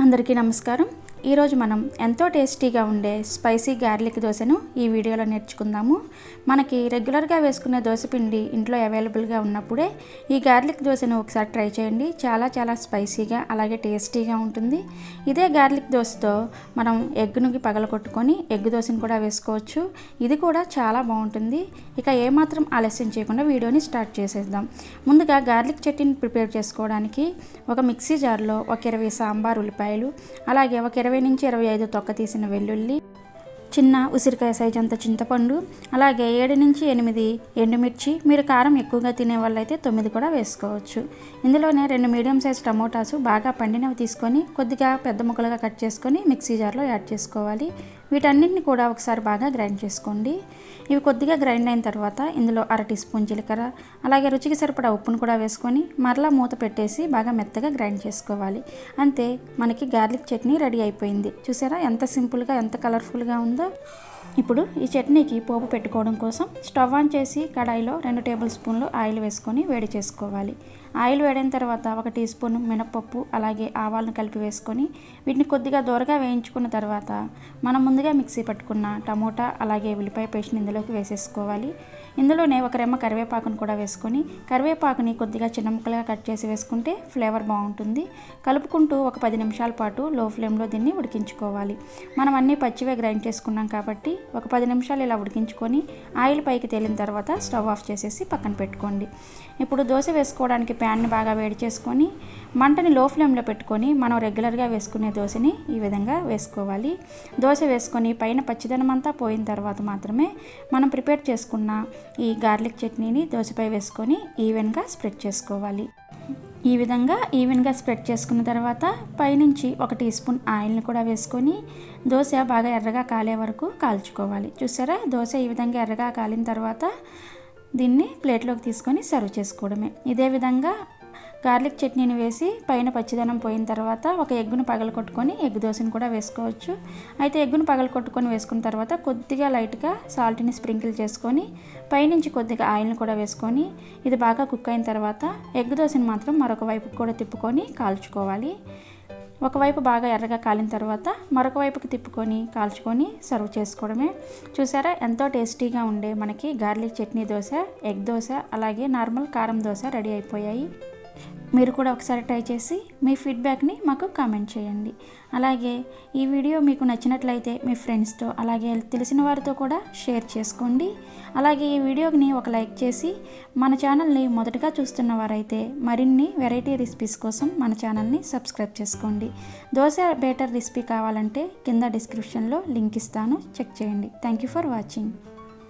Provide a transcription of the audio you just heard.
అందరికీ నమస్కారం। ఈ రోజు మనం ఎంతో టేస్టీగా ఉండే స్పైసీ గార్లిక్ దోసను ఈ వీడియోలో నేర్చుకుందాము। మనకి రెగ్యులర్ గా వేసుకునే దోస పిండి ఇంట్లో అవైలబుల్ గా ఉన్నప్పుడే ఈ గార్లిక్ దోసను ఒకసారి ట్రై చేయండి। చాలా స్పైసీగా అలాగే టేస్టీగా ఉంటుంది। ఇదే గార్లిక్ దోసతో మనం ఎగ్గును పగలగొట్టుకొని ఎగ్ దోసను కూడా వేసుకోవచ్చు। ఇది కూడా చాలా బాగుంటుంది। ఇక ఏ మాత్రం ఆలస్యం చేయకుండా వీడియోని స్టార్ట్ చేసేద్దాం। ముందుగా గార్లిక్ చట్నీని ప్రిపేర్ చేసుకోవడానికి ఒక మిక్సీ జార్లో ఒక 20 సాంబార్ ఉల్లిపాయలు అలాగే ఒక 20 నుంచి 25 తొక్క తీసిన వెల్లుల్లి, చిన్న ఉసిరికాయ సైజ్ అంత చింతపండు, అలాగే 7 నుంచి 8 ఎండుమిర్చి, మీరు కారం ఎక్కువగా తినే వాళ్ళైతే 9 కూడా వేసుకోవచ్చు। ఇందులోనే 2 మీడియం సైజ్ టమోటాసు బాగా పండినవి తీసుకొని కొద్దిగా పెద్ద ముక్కలుగా కట్ చేసుకొని మిక్సీ జార్లో యాడ్ చేసుకోవాలి। వీటన్నిటిని కూడా ఒకసారి బాగా గ్రైండ్ చేసుకోండి। ఇవి కొద్దిగా గ్రైండ్ అయిన తర్వాత ఇందులో 1/2 టీ స్పూన్ జీలకర్ర అలాగే రుచికి సరిపడా ఉప్పును కూడా వేసుకొని మరలా మూత పెట్టేసి బాగా మెత్తగా గ్రైండ్ చేసుకోవాలి। అంతే, మనకి గార్లిక్ చట్నీ రెడీ అయిపోయింది। చూసారా ఎంత సింపుల్గా ఎంత కలర్ఫుల్గా ఉందో। ఇప్పుడు ఈ చట్నీకి పోపు పెట్టుకోవడం కోసం స్టవ్ ఆన్ చేసి కడాయిలో 2 టేబుల్ స్పూన్లు ఆయిల్ వేసుకొని వేడి చేసుకోవాలి। ఆయిల్ వేడిన తర్వాత 1 టీ స్పూన్ మినపప్పు అలాగే ఆవాలను కలిపి వేసుకొని వీటిని కొద్దిగా దూరగా వేయించుకున్న తర్వాత మనం ముందుగా మిక్సీ పట్టుకున్న టమోటా అలాగే ఉల్లిపాయ పేస్ట్ని ఇందులోకి వేసేసుకోవాలి। ఇందులోనే 1 రెమ్మ కరివేపాకును కూడా వేసుకొని కరివేపాకుని కొద్దిగా చిన్న ముక్కలుగా కట్ చేసి వేసుకుంటే ఫ్లేవర్ బాగుంటుంది। కలుపుకుంటూ ఒక 10 నిమిషాల పాటు లో ఫ్లేమ్లో దీన్ని ఉడికించుకోవాలి। మనం అన్నీ పచ్చివే గ్రైండ్ చేసుకున్నాం కాబట్టి ఒక 10 నిమిషాలు ఇలా ఉడికించుకొని ఆయిల్ పైకి తేలిన తర్వాత స్టవ్ ఆఫ్ చేసేసి పక్కన పెట్టుకోండి। ఇప్పుడు దోశ వేసుకోవడానికి ప్యాన్ని బాగా వేడి చేసుకొని మంటని లో ఫ్లేమ్లో పెట్టుకొని మనం రెగ్యులర్గా వేసుకునే దోశని ఈ విధంగా వేసుకోవాలి। దోశ వేసుకొని పైన పచ్చిదనం అంతా పోయిన తర్వాత మాత్రమే మనం ప్రిపేర్ చేసుకున్న ఈ గార్లిక్ చట్నీని దోశపై వేసుకొని ఈవెన్గా స్ప్రెడ్ చేసుకోవాలి। ఈ విధంగా ఈవెన్గా స్ప్రెడ్ చేసుకున్న తర్వాత పైనుంచి 1 టీ స్పూన్ ఆయిల్ని కూడా వేసుకొని దోశ బాగా ఎర్రగా కాలే వరకు కాల్చుకోవాలి। చూసారా, దోశ ఈ విధంగా ఎర్రగా కాలిన తర్వాత దీన్ని ప్లేట్లోకి తీసుకొని సర్వ్ చేసుకోవడమే। ఇదే విధంగా గార్లిక్ చట్నీని వేసి పైన పచ్చిదనం పోయిన తర్వాత ఒక ఎగ్గును పగలగొట్టుకొని ఎగ్ దోశను కూడా వేసుకోవచ్చు। అయితే ఎగ్గును పగలగొట్టుకొని వేసుకున్న తర్వాత కొద్దిగా లైట్గా సాల్ట్ని స్ప్రింకిల్ చేసుకొని పైనుంచి కొద్దిగా ఆయిల్ని కూడా వేసుకొని ఇది బాగా కుక్ అయిన తర్వాత ఎగ్ దోశను మాత్రం మరొక వైపు కూడా తిప్పుకొని కాల్చుకోవాలి। ఒకవైపు బాగా ఎర్రగా కాలిన తర్వాత మరొక వైపుకి తిప్పుకొని కాల్చుకొని సర్వ్ చేసుకోవడమే। చూసారా, ఎంతో టేస్టీగా ఉండే మనకి గార్లిక్ చట్నీ దోశ, ఎగ్ దోశ అలాగే నార్మల్ కారం దోశ రెడీ అయిపోయాయి। మీరు కూడా ఒకసారి ట్రై చేసి మీ ఫీడ్బ్యాక్ని మాకు కామెంట్ చేయండి। అలాగే ఈ వీడియో మీకు నచ్చినట్లయితే మీ ఫ్రెండ్స్తో అలాగే తెలిసిన వారితో కూడా షేర్ చేసుకోండి। అలాగే ఈ వీడియోని ఒక లైక్ చేసి మన ఛానల్ని మొదటగా చూస్తున్న వారైతే మరిన్ని వెరైటీ రెసిపీస్ కోసం మన ఛానల్ని సబ్స్క్రైబ్ చేసుకోండి। దోశ బేటర్ రెసిపీ కావాలంటే కింద డిస్క్రిప్షన్లో లింక్ ఇస్తాను, చెక్ చేయండి। Thank you for watching.